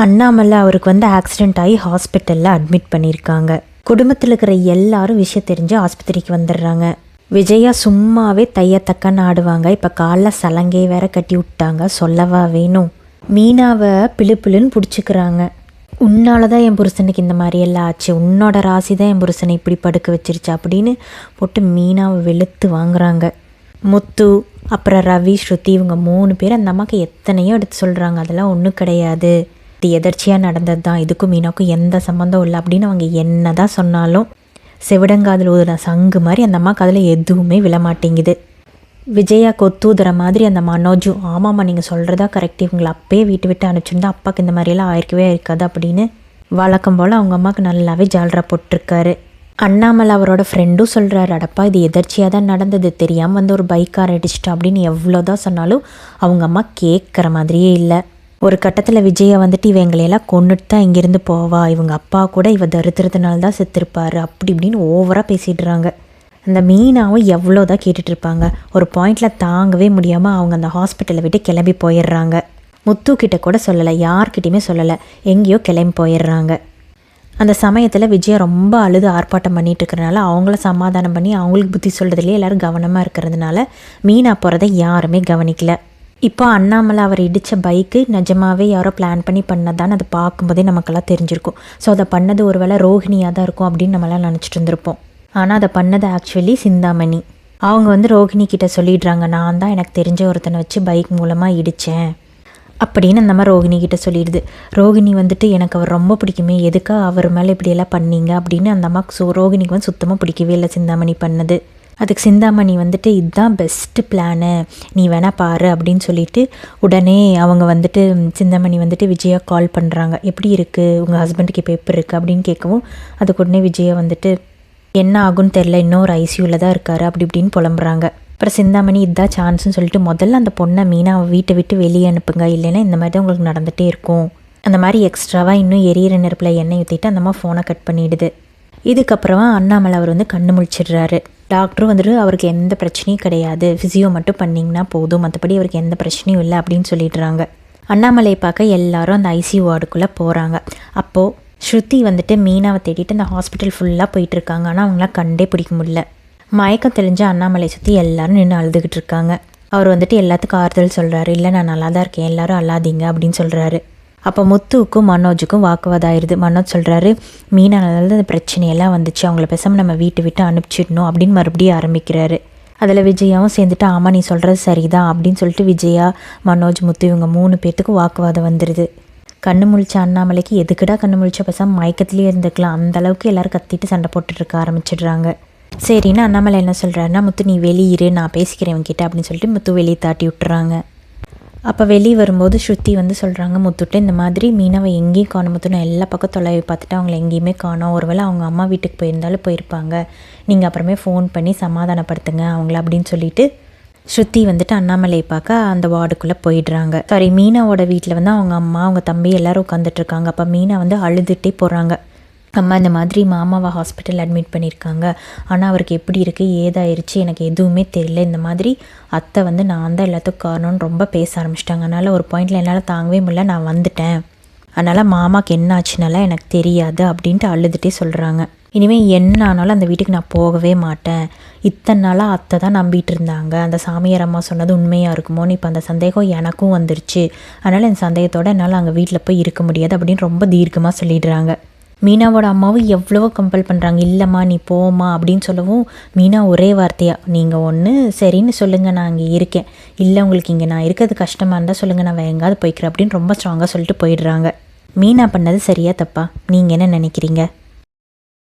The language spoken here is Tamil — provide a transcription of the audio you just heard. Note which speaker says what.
Speaker 1: அண்ணாமலை அவருக்கு வந்து ஆக்சிடெண்ட் ஆகி ஹாஸ்பிட்டலில் அட்மிட் பண்ணியிருக்காங்க. குடும்பத்தில் இருக்கிற எல்லாரும் விஷயம் தெரிஞ்சு ஆஸ்பத்திரிக்கு வந்துடுறாங்க. விஜயா சும்மாவே தையத்தக்கன்னு ஆடுவாங்க. இப்போ காலில் சலங்கை வேற கட்டி விட்டாங்க, சொல்லவா வேணும். மீனாவை பிழுன்னு பிடிச்சிக்கிறாங்க. உன்னால தான் என் புருஷனுக்கு இந்த மாதிரி எல்லாம் ஆச்சு, உன்னோட ராசி தான் என் புருஷனை இப்படி படுக்க வச்சிருச்சு அப்படின்னு போட்டு மீனாவை வெளுத்து வாங்குறாங்க. முத்து அப்புறம் ரவி, ஸ்ருதி இவங்க 3 பேர் அந்த அம்மாவுக்கு எத்தனையோ எடுத்து சொல்கிறாங்க. அதெல்லாம் ஒன்றும் கிடையாது, இது எதர்ச்சியாக நடந்தது தான், இதுக்கும் மீனாவுக்கும் எந்த சம்மந்தம் இல்லை அப்படின்னு அவங்க என்ன தான் சொன்னாலும் செவிடங்காதில் ஊதுன சங்கு மாதிரி அந்த அம்மாவுக்கு அதில் எதுவுமே விழமாட்டேங்குது. விஜயா கொத்தூதுற மாதிரி அந்த மனோஜும், ஆமாம்மா நீங்கள் சொல்கிறதா கரெக்ட், இவங்களை அப்பயே விட்டு அனுப்பிச்சிருந்தா அப்பாவுக்கு இந்த மாதிரியெல்லாம் ஆயிருக்கவே இருக்காது அப்படின்னு வழக்கம் போல் அவங்க அம்மாவுக்கு நல்லாவே ஜாலரா போட்டிருக்காரு. அண்ணாமலை அவரோட ஃப்ரெண்டும் சொல்கிறாரு, அடப்பா இது எதர்ச்சியாக தான் நடந்தது, தெரியாமல் வந்து ஒரு பைக்கார் அடிச்சிட்டா அப்படின்னு எவ்வளோதான் சொன்னாலும் அவங்க அம்மா கேட்குற மாதிரியே இல்லை. ஒரு கட்டத்தில் விஜயா வந்துட்டு இவங்களையெல்லாம் கொண்டுட்டு தான் இங்கேருந்து போவா, இவங்க அப்பா கூட இவ தருத்துறதுனால தான் செத்துருப்பார் அப்படி இப்படின்னு ஓவராக பேசிடுறாங்க. அந்த மீனாவும் எவ்வளோதான் கேட்டுட்ருப்பாங்க. ஒரு பாயிண்டில் தாங்கவே முடியாமல் அவங்க அந்த ஹாஸ்பிட்டலை விட்டு கிளம்பி போயிடுறாங்க. முத்துக்கிட்ட கூட சொல்லலை, யார்கிட்டையுமே சொல்லலை, எங்கேயோ கிளம்பி போயிடுறாங்க. அந்த சமயத்தில் விஜயா ரொம்ப அழுது ஆர்ப்பாட்டம் பண்ணிகிட்டு இருக்கிறனால அவங்கள சமாதானம் பண்ணி அவங்களுக்கு புத்தி சொல்கிறதுலேயே எல்லோரும் கவனமாக இருக்கிறதுனால மீனா போகிறத யாருமே கவனிக்கல. இப்போ அண்ணாமலை அவர் இடித்த பைக்கு நிஜமாகவே யாரோ பிளான் பண்ணி பண்ணதான்னு அது பார்க்கும்போதே நமக்கெல்லாம் தெரிஞ்சிருக்கும். ஸோ அதை பண்ணது ஒரு வேளை ரோஹிணியாக தான் இருக்கும் அப்படின்னு நம்மளாம் நினச்சிட்டு இருந்திருப்போம். ஆனால் அதை பண்ணது ஆக்சுவலி சிந்தாமணி. அவங்க வந்து ரோஹிணி கிட்ட சொல்லிடுறாங்க, நான் தான் எனக்கு தெரிஞ்ச ஒருத்தனை வச்சு பைக் மூலமாக இடித்தேன் அப்படின்னு அந்த மாதிரி ரோஹிணி கிட்ட சொல்லிடுது. ரோஹிணி வந்துட்டு எனக்கு அவர் ரொம்ப பிடிக்குமே, எதுக்காக அவர் மேலே இப்படியெல்லாம் பண்ணீங்க அப்படின்னு அந்த அம்மாவுக்கு ரோஹிணிக்கு வந்து சுத்தமாக பிடிக்கவே இல்லை சிந்தாமணி பண்ணது. அதுக்கு சிந்தாமணி வந்துட்டு இதுதான் பெஸ்ட்டு பிளானு, நீ வேணா பாரு அப்படின்னு சொல்லிட்டு உடனே அவங்க வந்துட்டு சிந்தாமணி வந்துட்டு விஜயா கால் பண்ணுறாங்க. எப்படி இருக்குது உங்கள் ஹஸ்பண்டுக்கு இப்போ எப்படி இருக்குது அப்படின்னு கேட்கவும் அதுக்கு உடனே விஜயா வந்துட்டு என்ன ஆகுன்னு தெரில, இன்னொரு ஐசியூவில் தான் இருக்காரு அப்படி இப்படின்னு புலம்புறாங்க. அப்புறம் சிந்தாமணி இதுதான் சான்ஸ்னு சொல்லிட்டு முதல்ல அந்த பொண்ணை மீனாவை வீட்டை விட்டு வெளியே அனுப்புங்க, இல்லைன்னா இந்த மாதிரி தான் உங்களுக்கு நடந்துகிட்டே இருக்கும். அந்த மாதிரி எக்ஸ்ட்ராவாக இன்னும் எரியிற நெருப்பில் எண்ணெய் ஊற்றிட்டு அந்த மாதிரி ஃபோனை கட் பண்ணிவிடுது. இதுக்கப்புறமா அண்ணாமலை அவர் வந்து கண்ணு முழிச்சிடுறாரு. டாக்டரும் வந்துட்டு அவருக்கு எந்த பிரச்சனையும் கிடையாது, ஃபிசியோ மட்டும் பண்ணிங்கன்னா போதும், மற்றபடி அவருக்கு எந்த பிரச்சனையும் இல்லை அப்படின்னு சொல்லிடுறாங்க. அண்ணாமலையை பார்க்க எல்லாரும் அந்த ஐசியூ வார்டுக்குள்ளே போகிறாங்க. அப்போது ஸ்ருதி வந்துட்டு மீனாவை தேடிட்டு அந்த ஹாஸ்பிட்டல் ஃபுல்லாக போயிட்டுருக்காங்க. ஆனால் அவங்களாம் கண்டே பிடிக்க முடியல. மயக்கம் தெளிஞ்ச அண்ணாமலை சுற்றி எல்லாரும் நின்று அழுதுகிட்டு இருக்காங்க. அவர் வந்துட்டு எல்லாத்துக்கும் ஆறுதல் சொல்கிறாரு, இல்லை நான் நல்லா தான் இருக்கேன், எல்லாரும் அழாதீங்க அப்படின்னு சொல்கிறாரு. அப்போ முத்துவுக்கும் மனோஜுக்கும் வாக்குவாதம் ஆயிடுது. மனோஜ் சொல்கிறாரு, மீனானால அந்த பிரச்சனையெல்லாம் வந்துச்சு, அவங்கள பேசாமல் நம்ம வீட்டை விட்டு அனுப்பிச்சிடணும் அப்படின்னு மறுபடியும் ஆரம்பிக்கிறாரு. அதில் விஜயாவும் சேர்ந்துட்டு ஆமாம் நீ சொல்கிறது சரிதான் அப்படின்னு சொல்லிட்டு விஜயா, மனோஜ், முத்து இவங்க 3 பேர்த்துக்கும் வாக்குவாதம் வந்துடுது. கண்ணு முழிச்ச அண்ணாமலைக்கு எதுக்குடா கண்ணு முழிச்ச பேசாமல் மயக்கத்துலேயே இருந்துக்கலாம், அந்தளவுக்கு எல்லோரும் கத்திட்டு சண்டை போட்டுட்ருக்க ஆரம்பிச்சிடுறாங்க. சரின்னு அண்ணாமலை என்ன சொல்கிறாருன்னா, முத்து நீ வெளியிரு நான் பேசிக்கிறேன் இவங்கிட்ட அப்படின்னு சொல்லிட்டு முத்து வெளியே தாட்டி விட்டுறாங்க. அப்போ வெளியே வரும்போது ஸ்ருதி வந்து சொல்கிறாங்க முத்துட்ட, இந்த மாதிரி மீனாவை எங்கேயும் காணும் முத்து, நான் எல்லா பக்கம் தொலைவி பார்த்துட்டு அவங்கள எங்கேயுமே காணோம், ஒருவேளை அவங்க அம்மா வீட்டுக்கு போயிருந்தாலும் போயிருப்பாங்க, நீங்கள் அப்புறமே ஃபோன் பண்ணி சமாதானப்படுத்துங்க அவங்கள அப்படின்னு சொல்லிட்டு ஸ்ருதி வந்துட்டு அண்ணாமலையை பார்க்க அந்த வார்டுக்குள்ளே போயிடுறாங்க. சாரி, மீனாவோட வீட்டில் வந்து அவங்க அம்மா அவங்க தம்பி எல்லோரும் உட்காந்துட்ருக்காங்க. அப்போ மீனா வந்து அழுதுகிட்டே போகிறாங்க. அம்மா இந்த மாதிரி மாமாவை ஹாஸ்பிட்டல் அட்மிட் பண்ணியிருக்காங்க, ஆனால் அவருக்கு எப்படி இருக்குது ஏதாயிருச்சு எனக்கு எதுவுமே தெரியல, இந்த மாதிரி அத்தை வந்து நான் தான் எல்லாத்துக்கும் காரணம்னு ரொம்ப பேச ஆரம்பிச்சிட்டாங்க. அதனால் ஒரு பாயிண்டில் என்னால் தாங்கவே முடியல, நான் வந்துட்டேன், அதனால் மாமாவுக்கு என்ன ஆச்சுனால எனக்கு தெரியாது அப்படின்ட்டு அழுதுகிட்டே சொல்கிறாங்க. இனிமேல் என்ன ஆனாலும் அந்த வீட்டுக்கு நான் போகவே மாட்டேன், இத்தனை நாளாக அத்தை தான் நம்பிட்டு இருந்தாங்க, அந்த சாமியார் அம்மா சொன்னது உண்மையாக இருக்குமோன்னு இப்போ அந்த சந்தேகம் எனக்கும் வந்துருச்சு, அதனால் இந்த சந்தேகத்தோடு என்னால் அங்கே வீட்டில் போய் இருக்க முடியாது அப்படின்னு ரொம்ப தீர்க்கமாக சொல்லிடுறாங்க. மீனாவோட அம்மாவும் எவ்வளவோ கம்பல் பண்ணுறாங்க, இல்லைம்மா நீ போமா அப்படின்னு சொல்லவும் மீனா ஒரே வார்த்தையாக, நீங்கள் ஒன்று சரின்னு சொல்லுங்கள் நான் இங்கே இருக்கேன், இல்லை உங்களுக்கு இங்கே நான் இருக்கிறது கஷ்டமாக இருந்தால் சொல்லுங்கள் நான் வேறு எங்காவது போய்க்கிறேன் அப்படின்னு ரொம்ப ஸ்ட்ராங்காக சொல்லிட்டு போயிடுறாங்க. மீனா பண்ணது சரியா தப்பா, நீங்கள் என்ன நினைக்கிறீங்க?